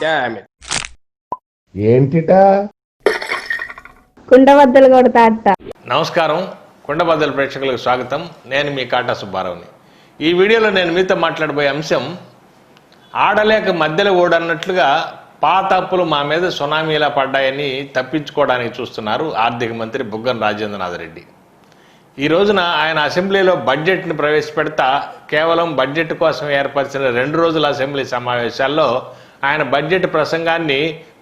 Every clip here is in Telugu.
Damn it. ఏంటిటా కుండబద్దలు కొడతా అట్ట. నమస్కారం, కుండబద్దల ప్రేక్షకులకు స్వాగతం. నేను మీ కాటా సుబ్బారావుని. ఈ వీడియోలో నేను మీతో మాట్లాడబోయే అంశం, ఆడలేక మధ్యలో ఓడన్నట్లుగా పాత అప్పులు మా మీద సునామీలా పడ్డాయని తప్పించుకోవడానికి చూస్తున్నారు ఆర్థిక మంత్రి బుగ్గన రాజేంద్రనాథ్ రెడ్డి. ఈ రోజున ఆయన అసెంబ్లీలో బడ్జెట్ని ప్రవేశపెడతా కేవలం బడ్జెట్ కోసం ఏర్పరిచిన 2 రోజుల అసెంబ్లీ సమావేశాల్లో ఆయన బడ్జెట్ ప్రసంగాన్ని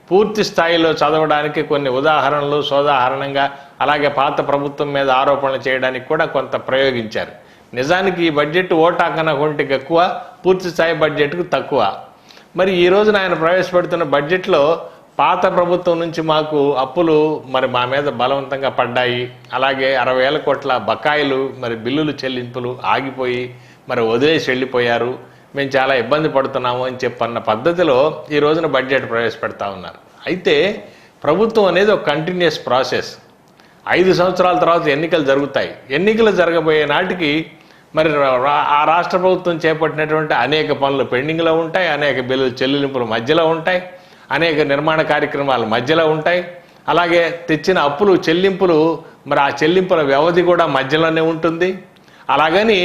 పూర్తి స్థాయిలో చదవడానికి కొన్ని ఉదాహరణలు సోదాహరణంగా, అలాగే పాత ప్రభుత్వం మీద ఆరోపణలు చేయడానికి కూడా కొంత ప్రయోగించారు. నిజానికి ఈ బడ్జెట్ ఓటాకన కొంటికి ఎక్కువ, పూర్తి స్థాయి బడ్జెట్కు తక్కువ. మరి ఈ రోజున ఆయన ప్రవేశపెడుతున్న బడ్జెట్లో పాత ప్రభుత్వం నుంచి మాకు అప్పులు మరి మా మీద బలవంతంగా పడ్డాయి, అలాగే 60,000 కోట్ల బకాయిలు మరి బిల్లులు చెల్లింపులు ఆగిపోయి మరి వదిలేసి వెళ్ళిపోయారు, మేము చాలా ఇబ్బంది పడుతున్నాము అని చెప్పన్న పద్ధతిలో ఈ రోజున బడ్జెట్ ప్రవేశపెడతా ఉన్నారు. అయితే ప్రభుత్వం అనేది ఒక కంటిన్యూస్ ప్రాసెస్. 5 సంవత్సరాల తర్వాత ఎన్నికలు జరుగుతాయి. ఎన్నికలు జరగబోయే నాటికి మరి ఆ రాష్ట్ర ప్రభుత్వం చేపట్టినటువంటి అనేక పనులు పెండింగ్లో ఉంటాయి, అనేక బిల్లులు చెల్లింపులు మధ్యలో ఉంటాయి, అనేక నిర్మాణ కార్యక్రమాలు మధ్యలో ఉంటాయి, అలాగే తెచ్చిన అప్పులు చెల్లింపులు మరి ఆ చెల్లింపుల వ్యవధి కూడా మధ్యలోనే ఉంటుంది. అలాగని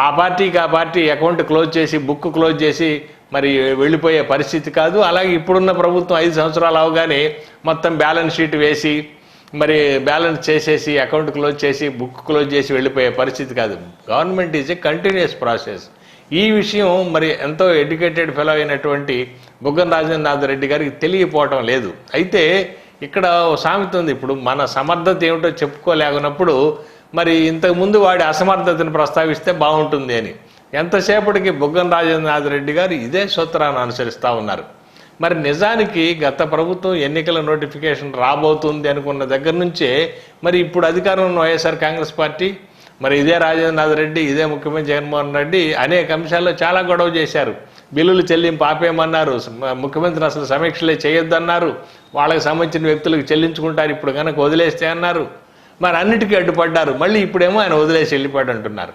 ఆ పార్టీ అకౌంట్ క్లోజ్ చేసి బుక్ క్లోజ్ చేసి మరి వెళ్ళిపోయే పరిస్థితి కాదు. అలాగే ఇప్పుడున్న ప్రభుత్వం 5 సంవత్సరాలు అవగానే మొత్తం బ్యాలెన్స్ షీట్ వేసి మరి బ్యాలెన్స్ చేసేసి అకౌంట్ క్లోజ్ చేసి బుక్ క్లోజ్ చేసి వెళ్ళిపోయే పరిస్థితి కాదు. Government is a continuous process. ఈ విషయం మరి ఎంతో ఎడ్యుకేటెడ్ ఫెలో అయినటువంటి బుగ్గన రాజేంద్రనాథ్ రెడ్డి గారికి తెలియపోవటం లేదు. అయితే ఇక్కడ సామెత ఉంది, ఇప్పుడు మన సమర్థత ఏమిటో చెప్పుకోలేకున్నప్పుడు మరి ఇంతకుముందు వాడి అసమర్థతను ప్రస్తావిస్తే బాగుంటుంది అని. ఎంతసేపటికి బుగ్గన రాజేంద్రనాథ్ రెడ్డి గారు ఇదే సూత్రాన్ని అనుసరిస్తూ ఉన్నారు. మరి నిజానికి గత ప్రభుత్వం ఎన్నికల నోటిఫికేషన్ రాబోతుంది అనుకున్న దగ్గర నుంచే మరి ఇప్పుడు అధికారంలో ఉన్న వైఎస్ఆర్ కాంగ్రెస్ పార్టీ మరి ఇదే రాజేంద్రనాథ్ రెడ్డి, ఇదే ముఖ్యమంత్రి జగన్మోహన్ రెడ్డి అనేక అంశాల్లో చాలా గొడవ చేశారు. బిల్లులు చెల్లింపు ఆపేయమన్నారు, ముఖ్యమంత్రి అసలు సమీక్షలే చేయొద్దన్నారు, వాళ్ళకి సంబంధించిన వ్యక్తులకు చెల్లించుకుంటారు ఇప్పుడు కనుక వదిలేస్తే అన్నారు. మరి అన్నిటికీ అడ్డుపడ్డారు. మళ్ళీ ఇప్పుడేమో ఆయన వదిలేసి వెళ్ళిపోయాడు అంటున్నారు.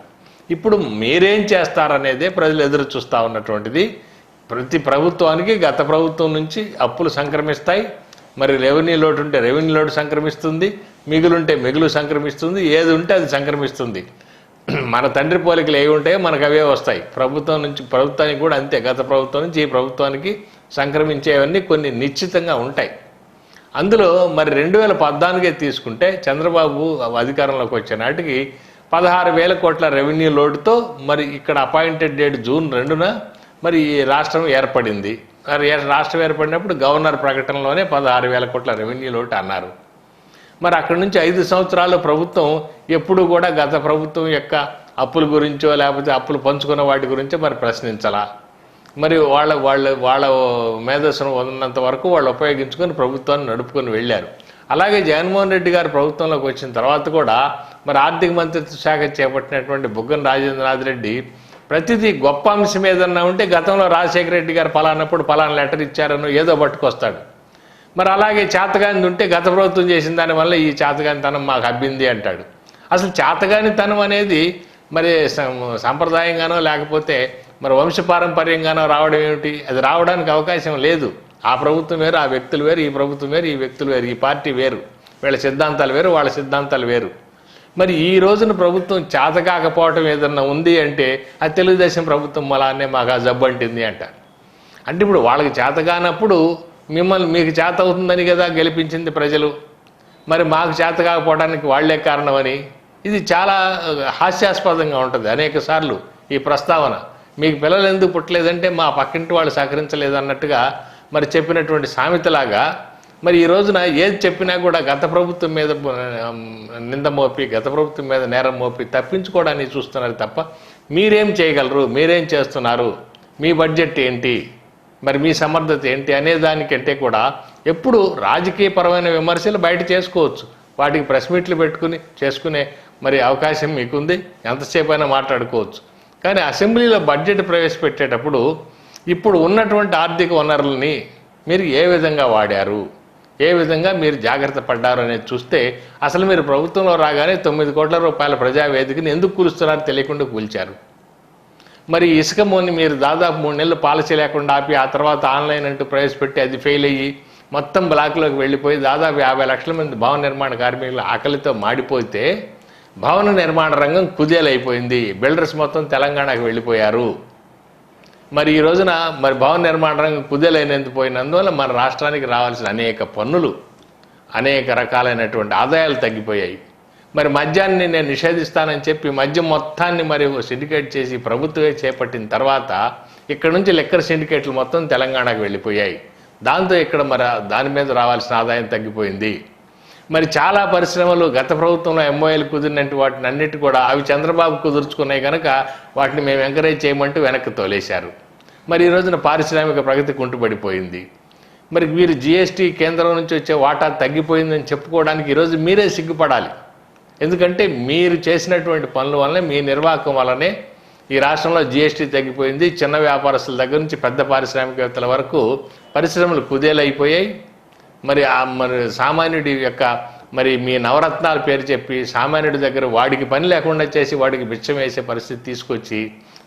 ఇప్పుడు మీరేం చేస్తారనేదే ప్రజలు ఎదురు చూస్తూ ఉన్నటువంటిది. ప్రతి ప్రభుత్వానికి గత ప్రభుత్వం నుంచి అప్పులు సంక్రమిస్తాయి. మరి రెవెన్యూ లోటు ఉంటే రెవెన్యూ లోటు సంక్రమిస్తుంది, మిగులుంటే మిగులు సంక్రమిస్తుంది, ఏది ఉంటే అది సంక్రమిస్తుంది. మన తండ్రి పోలికలు ఏవి ఉంటాయో మనకు అవే వస్తాయి. ప్రభుత్వానికి కూడా అంతే. గత ప్రభుత్వం నుంచి ఈ ప్రభుత్వానికి సంక్రమించేవన్నీ కొన్ని నిశ్చితంగా ఉంటాయి. అందులో మరి 2014 తీసుకుంటే చంద్రబాబు అధికారంలోకి వచ్చే నాటికి 16,000 కోట్ల రెవెన్యూ లోటుతో మరి ఇక్కడ అపాయింటెడ్ డేట్ జూన్ 2న మరి ఈ రాష్ట్రం ఏర్పడింది. మరి రాష్ట్రం ఏర్పడినప్పుడు గవర్నర్ ప్రకటనలోనే 16,000 కోట్ల రెవెన్యూ లోటు అన్నారు. మరి అక్కడి నుంచి 5 సంవత్సరాల ప్రభుత్వం ఎప్పుడు కూడా గత ప్రభుత్వం యొక్క అప్పుల గురించో లేకపోతే అప్పులు పంచుకున్న వాటి గురించో మరి ప్రశ్నించాలా. మరి వాళ్ళ మేధస్సును ఉన్నంత వరకు వాళ్ళు ఉపయోగించుకొని ప్రభుత్వాన్ని నడుపుకొని వెళ్ళారు. అలాగే జగన్మోహన్ రెడ్డి గారు ప్రభుత్వంలోకి వచ్చిన తర్వాత కూడా మరి ఆర్థిక మంత్రిత్వ శాఖ చేపట్టినటువంటి బుగ్గన రాజేంద్రనాథ్ రెడ్డి ప్రతిదీ గొప్ప అంశం ఏదన్నా ఉంటే గతంలో రాజశేఖర రెడ్డి గారు పలానప్పుడు పలానా లెటర్ ఇచ్చారనో ఏదో పట్టుకొస్తాడు. మరి అలాగే చేతగానిది ఉంటే గత ప్రభుత్వం చేసిన దానివల్ల ఈ చేతగానితనం మాకు అబ్బింది అంటాడు. అసలు చేతగానితనం అనేది మరి సాంప్రదాయంగానో లేకపోతే మరి వంశపారంపర్యంగానో రావడం ఏమిటి? అది రావడానికి అవకాశం లేదు. ఆ ప్రభుత్వం వేరు, ఆ వ్యక్తులు వేరు, ఈ ప్రభుత్వం వేరు, ఈ వ్యక్తులు వేరు, ఈ పార్టీ వేరు, వీళ్ళ సిద్ధాంతాలు వేరు, వాళ్ళ సిద్ధాంతాలు వేరు. మరి ఈ రోజున ప్రభుత్వం చేతకాకపోవటం ఏదన్నా ఉంది అంటే అది తెలుగుదేశం ప్రభుత్వం మలానే మాకు ఆ జబ్బు అంటింది అంటారు. అంటే ఇప్పుడు వాళ్ళకి చేతగానప్పుడు మీకు చేత అవుతుందని కదా గెలిపించింది ప్రజలు, మరి మాకు చేత కాకపోవడానికి వాళ్లే కారణమని. ఇది చాలా హాస్యాస్పదంగా ఉంటుంది అనేక సార్లు ఈ ప్రస్తావన. మీకు పిల్లలు ఎందుకు పుట్టలేదంటే మా పక్కింటి వాళ్ళు సహకరించలేదు అన్నట్టుగా మరి చెప్పినటువంటి సామెతలాగా మరి ఈ రోజున ఏది చెప్పినా కూడా గత ప్రభుత్వం మీద నింద మోపి, గత ప్రభుత్వం మీద నేరం మోపి తప్పించుకోవడానికి చూస్తున్నారు తప్ప మీరేం చేయగలరు, మీరేం చేస్తున్నారు, మీ బడ్జెట్ ఏంటి, మరి మీ సమర్థత ఏంటి అనే దానికంటే కూడా ఎప్పుడు రాజకీయపరమైన విమర్శలు బయట చేసుకోవచ్చు. వాటికి ప్రెస్ మీట్లు పెట్టుకుని చేసుకునే మరి అవకాశం మీకుంది, ఎంతసేపు అయినా మాట్లాడుకోవచ్చు. కానీ అసెంబ్లీలో బడ్జెట్ ప్రవేశపెట్టేటప్పుడు ఇప్పుడు ఉన్నటువంటి ఆర్థిక వనరులని మీరు ఏ విధంగా వాడారు, ఏ విధంగా మీరు జాగ్రత్త పడ్డారు అనేది చూస్తే అసలు మీరు ప్రభుత్వంలో రాగానే 9 కోట్ల రూపాయల ప్రజావేదికని ఎందుకు కూలుస్తున్నారో తెలియకుండా కూల్చారు. మరి ఇసుక మోని మీరు దాదాపు 3 నెలలు పాలసీ లేకుండా ఆపి ఆ తర్వాత ఆన్లైన్ అంటూ ప్రవేశపెట్టి అది ఫెయిల్ అయ్యి మొత్తం బ్లాక్లోకి వెళ్ళిపోయి దాదాపు 50 లక్షల మంది భవన నిర్మాణ కార్మికులు ఆకలితో మాడిపోతే భవన నిర్మాణ రంగం కుదేలైపోయింది. బిల్డర్స్ మొత్తం తెలంగాణకు వెళ్ళిపోయారు. మరి ఈ రోజున మరి భవన నిర్మాణ రంగం కుదేలైనందుకు పోయినందువల్ల మన రాష్ట్రానికి రావాల్సిన అనేక పన్నులు, అనేక రకాలైనటువంటి ఆదాయాలు తగ్గిపోయాయి. మరి మద్యాన్ని నేను నిషేధిస్తానని చెప్పి మద్యం మొత్తాన్ని మరి సిండికేట్ చేసి ప్రభుత్వమే చేపట్టిన తర్వాత ఇక్కడ నుంచి లిక్కర్ సిండికేట్లు మొత్తం తెలంగాణకు వెళ్ళిపోయాయి. దాంతో ఇక్కడ మరి దాని మీద రావాల్సిన ఆదాయం తగ్గిపోయింది. మరి చాలా పరిశ్రమలు గత ప్రభుత్వంలో ఎంఓఏలు కుదిరినట్టు వాటిని అన్నిటి కూడా అవి చంద్రబాబు కుదుర్చుకున్నాయి కనుక వాటిని మేము ఎంకరేజ్ చేయమంటూ వెనక్కి తోలేశారు. మరి ఈ రోజున పారిశ్రామిక ప్రగతి కుంటుపడిపోయింది. మరి వీరు జీఎస్టీ కేంద్రం నుంచి వచ్చే వాటా తగ్గిపోయిందని చెప్పుకోవడానికి ఈరోజు మీరే సిగ్గుపడాలి. ఎందుకంటే మీరు చేసినటువంటి పనుల వల్లనే, మీ నిర్వాహకం వల్లనే ఈ రాష్ట్రంలో జీఎస్టీ తగ్గిపోయింది. చిన్న వ్యాపారస్తుల దగ్గర నుంచి పెద్ద పారిశ్రామికవేత్తల వరకు పరిశ్రమలు కుదేలైపోయాయి. మరి సామాన్యుడి యొక్క మరి మీ నవరత్నాల పేరు చెప్పి సామాన్యుడి దగ్గర వాడికి పని లేకుండా చేసి వాడికి బిచ్చం వేసే పరిస్థితి తీసుకొచ్చి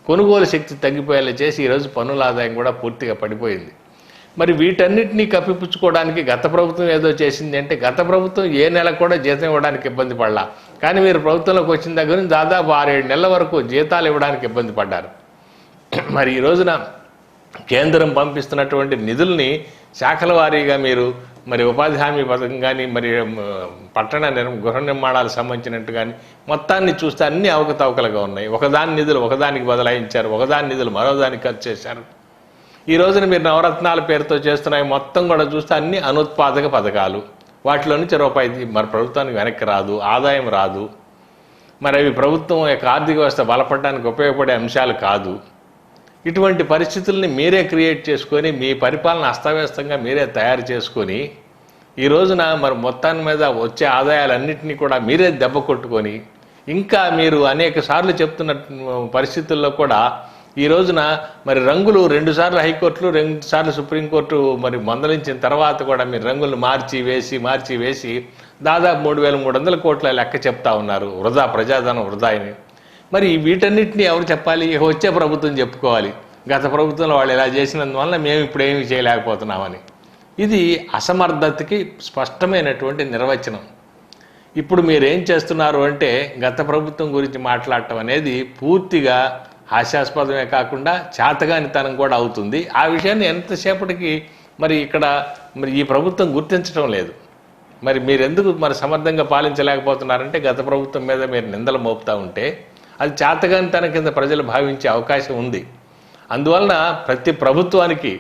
కొనుగోలు శక్తి తగ్గిపోయేలా చేసి ఈరోజు పన్నుల ఆదాయం కూడా పూర్తిగా పడిపోయింది. మరి వీటన్నిటినీ కప్పిపుచ్చుకోవడానికి గత ప్రభుత్వం ఏదో చేసింది అంటే, గత ప్రభుత్వం ఏ నెల కూడా జీతం ఇవ్వడానికి ఇబ్బంది పడలా. కానీ మీరు ప్రభుత్వంలోకి వచ్చిన దగ్గర నుంచి దాదాపు 6-7 నెలల వరకు జీతాలు ఇవ్వడానికి ఇబ్బంది పడ్డారు. మరి ఈ రోజున కేంద్రం పంపిస్తున్నటువంటి నిధుల్ని శాఖల వారీగా మీరు మరి ఉపాధి హామీ పథకం కానీ, మరి పట్టణ గృహ నిర్మాణాలకు సంబంధించినట్టు కానీ మొత్తాన్ని చూస్తే అన్ని అవకతవకలుగా ఉన్నాయి. ఒకదాని నిధులు ఒకదానికి బదలాయించారు, ఒకదాని నిధులు మరోదానికి ఖర్చు చేశారు. ఈ రోజున మీరు నవరత్నాల పేరుతో చేస్తున్నాయి మొత్తం కూడా చూస్తే అన్ని అనుత్పాదక పథకాలు. వాటిలో నుంచి రూపాయి మరి ప్రభుత్వానికి వెనక్కి రాదు, ఆదాయం రాదు. మరి అవి ప్రభుత్వం యొక్క ఆర్థిక వ్యవస్థ బలపడడానికి ఉపయోగపడే అంశాలు కాదు. ఇటువంటి పరిస్థితుల్ని మీరే క్రియేట్ చేసుకొని, మీ పరిపాలన అస్తవ్యస్తంగా మీరే తయారు చేసుకొని, ఈ రోజున మరి మొత్తాన్ని మీద వచ్చే ఆదాయాలన్నింటినీ కూడా మీరే దెబ్బ కొట్టుకొని, ఇంకా మీరు అనేక సార్లు చెప్తున్న పరిస్థితుల్లో కూడా ఈ రోజున మరి రంగులు 2 సార్లు హైకోర్టులు, 2 సార్లు సుప్రీంకోర్టు మరి మందలించిన తర్వాత కూడా మీరు రంగులు మార్చి వేసి దాదాపు 3,300 కోట్ల లెక్క చెప్తా ఉన్నారు. వృధా, ప్రజాధనం వృధా అని. మరి వీటన్నిటిని ఎవరు చెప్పాలి? వచ్చే ప్రభుత్వం చెప్పుకోవాలి, గత ప్రభుత్వంలో వాళ్ళు ఇలా చేసినందువల్ల మేము ఇప్పుడు ఏమీ చేయలేకపోతున్నామని. ఇది అసమర్థతకి స్పష్టమైనటువంటి నిర్వచనం. ఇప్పుడు మీరేం చేస్తున్నారు అంటే, గత ప్రభుత్వం గురించి మాట్లాడటం అనేది పూర్తిగా హాస్యాస్పదమే కాకుండా చేతగానితనం కూడా అవుతుంది. ఆ విషయాన్ని ఎంతసేపటికి మరి ఇక్కడ మరి ఈ ప్రభుత్వం గుర్తించడం లేదు. మరి మీరెందుకు మరి సమర్థంగా పాలించలేకపోతున్నారంటే, గత ప్రభుత్వం మీద మీరు నిందలు మోపుతూ ఉంటే అది చేతగానితనం కింద ప్రజలు భావించే అవకాశం ఉంది. అందువలన ప్రతి ప్రభుత్వానికి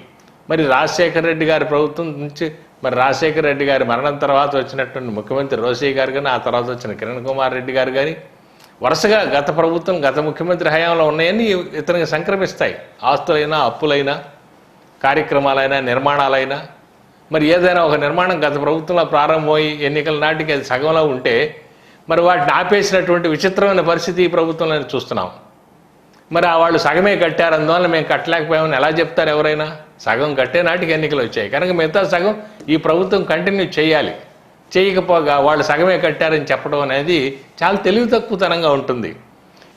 మరి రాజశేఖర రెడ్డి గారి ప్రభుత్వం నుంచి మరి రాజశేఖర రెడ్డి గారి మరణం తర్వాత వచ్చినటువంటి ముఖ్యమంత్రి రోసయ్య గారు కానీ, ఆ తర్వాత వచ్చిన కిరణ్ కుమార్ రెడ్డి గారు కానీ వరుసగా గత ప్రభుత్వం, గత ముఖ్యమంత్రి హయాంలో ఉన్నాయని ఇతనికి సంక్రమిస్తాయి. ఆస్తులైనా, అప్పులైనా, కార్యక్రమాలైనా, నిర్మాణాలైనా. మరి ఏదైనా ఒక నిర్మాణం గత ప్రభుత్వంలో ప్రారంభమై ఎన్నికల నాటికి అది సగంలో ఉంటే మరి వాటిని ఆపేసినటువంటి విచిత్రమైన పరిస్థితి ఈ ప్రభుత్వంలో చూస్తున్నాం. మరి వాళ్ళు సగమే కట్టారు, అందువల్ల మేము కట్టలేకపోయామని ఎలా చెప్తారు ఎవరైనా? సగం కట్టే నాటికి ఎన్నికలు వచ్చాయి కనుక మిగతా సగం ఈ ప్రభుత్వం కంటిన్యూ చేయాలి. చేయకపోగా వాళ్ళు సగమే కట్టారని చెప్పడం అనేది చాలా తెలివి తక్కువతనంగా ఉంటుంది.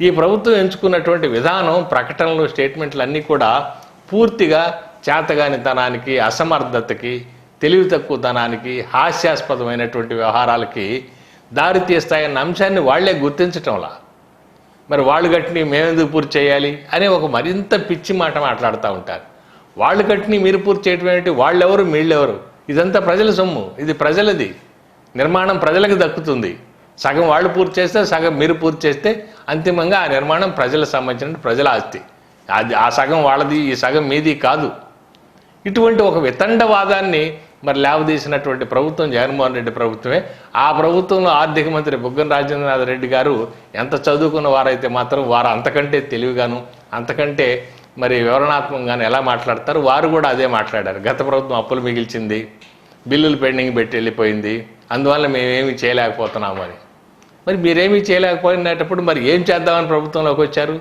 ఈ ప్రభుత్వం ఎంచుకున్నటువంటి విధానం, ప్రకటనలు, స్టేట్మెంట్లు అన్నీ కూడా పూర్తిగా చేతగానితనానికి, అసమర్థతకి, తెలివి తక్కువతనానికి, హాస్యాస్పదమైనటువంటి వ్యవహారాలకి దారితీస్తాయన్న అంశాన్ని వాళ్లే గుర్తించటంలా. మరి వాళ్ళు కట్టిని మేమెందుకు పూర్తి చేయాలి అనే ఒక మరింత పిచ్చి మాట మాట్లాడుతూ ఉంటారు. వాళ్ళు కట్టిని మీరు పూర్తి చేయటం ఏంటి? వాళ్ళెవరు, వీళ్ళెవరు? ఇదంతా ప్రజల సొమ్ము, ఇది ప్రజలది. నిర్మాణం ప్రజలకు దక్కుతుంది. సగం వాళ్ళు పూర్తి చేస్తే, సగం మీరు పూర్తి చేస్తే అంతిమంగా ఆ నిర్మాణం ప్రజలకు సంబంధించిన ప్రజల ఆస్తి. అది ఆ సగం వాళ్ళది, ఈ సగం మీది కాదు. ఇటువంటి ఒక వితండవాదాన్ని మరి లేవదీసినటువంటి ప్రభుత్వం జగన్మోహన్ రెడ్డి ప్రభుత్వమే. ఆ ప్రభుత్వంలో ఆర్థిక మంత్రి బుగ్గన రాజేంద్రనాథ్ రెడ్డి గారు ఎంత చదువుకున్న వారైతే మాత్రం వారు అంతకంటే తెలివిగాను, అంతకంటే మరి వివరణాత్మకంగాను ఎలా మాట్లాడతారు, వారు కూడా అదే మాట్లాడారు. గత ప్రభుత్వం అప్పులు మిగిల్చింది, బిల్లులు పెండింగ్ పెట్టి వెళ్ళిపోయింది, అందువల్ల మేమేమీ చేయలేకపోతున్నాము అని. మరి మీరేమీ చేయలేకపోయినప్పుడు మరి ఏం చేద్దామని ప్రభుత్వంలోకి వచ్చారు?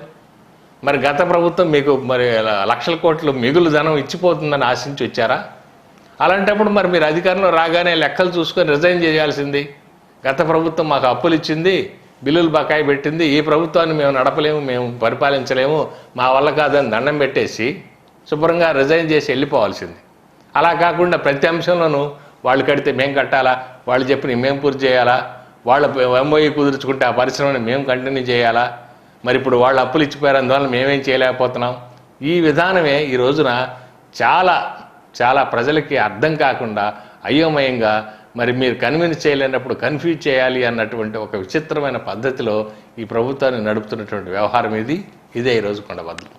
మరి గత ప్రభుత్వం మీకు మరి లక్షల కోట్లు మిగులు ధనం ఇచ్చిపోతుందని ఆశించి వచ్చారా? అలాంటప్పుడు మరి మీరు అధికారంలో రాగానే లెక్కలు చూసుకొని రిజైన్ చేయాల్సింది. గత ప్రభుత్వం మాకు అప్పులు ఇచ్చింది, బిల్లులు బకాయి పెట్టింది ఈ ప్రభుత్వాన్ని మేము నడపలేము, మేము పరిపాలించలేము, మా వల్ల కాదని దండం పెట్టేసి శుభ్రంగా రిజైన్ చేసి వెళ్ళిపోవాల్సింది. అలా కాకుండా ప్రతి అంశంలోనూ వాళ్ళు కడితే మేము కట్టాలా, వాళ్ళు చెప్పిన మేము పూర్తి చేయాలా, వాళ్ళ ఎంఓఈ కుదుర్చుకుంటే ఆ పరిశ్రమని మేము కంటిన్యూ చేయాలా, మరి ఇప్పుడు వాళ్ళు అప్పులు ఇచ్చిపోయారు అందువల్ల మేమేం చేయలేకపోతున్నాం. ఈ విధానమే ఈ రోజున చాలా చాలా ప్రజలకి అర్థం కాకుండా అయోమయంగా, మరి మీరు కన్విన్స్ చేయలేనప్పుడు కన్ఫ్యూజ్ చేయాలి అన్నటువంటి ఒక విచిత్రమైన పద్ధతిలో ఈ ప్రభుత్వాన్ని నడుపుతున్నటువంటి వ్యవహారం ఇదే ఈరోజు కొండబద్దలు.